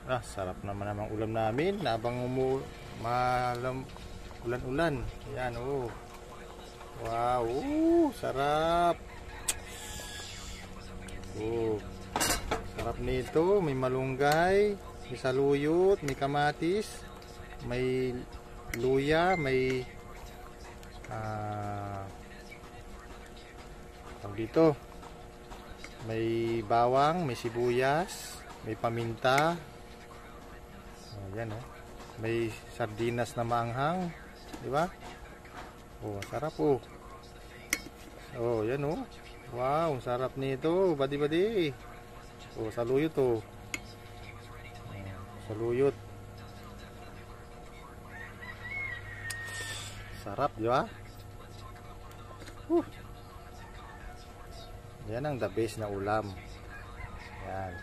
Sarap naman namang ulam namin. Habang ulan-ulan. Ayan, oh. Wow, sarap. Oh, sarap nito. May malunggay, may saluyot, may kamatis, may luya, may dito. May bawang, may sibuyas, may paminta. Ayan, oh. May sardinas na maanghang, di ba? Oh, sarap, oh. Oh, yan, oh. Wow, sarap nito, badi-badi. Oh, saluyot, oh. Saluyot. Sarap, di ba? Yan ang the best na ulam. Yan.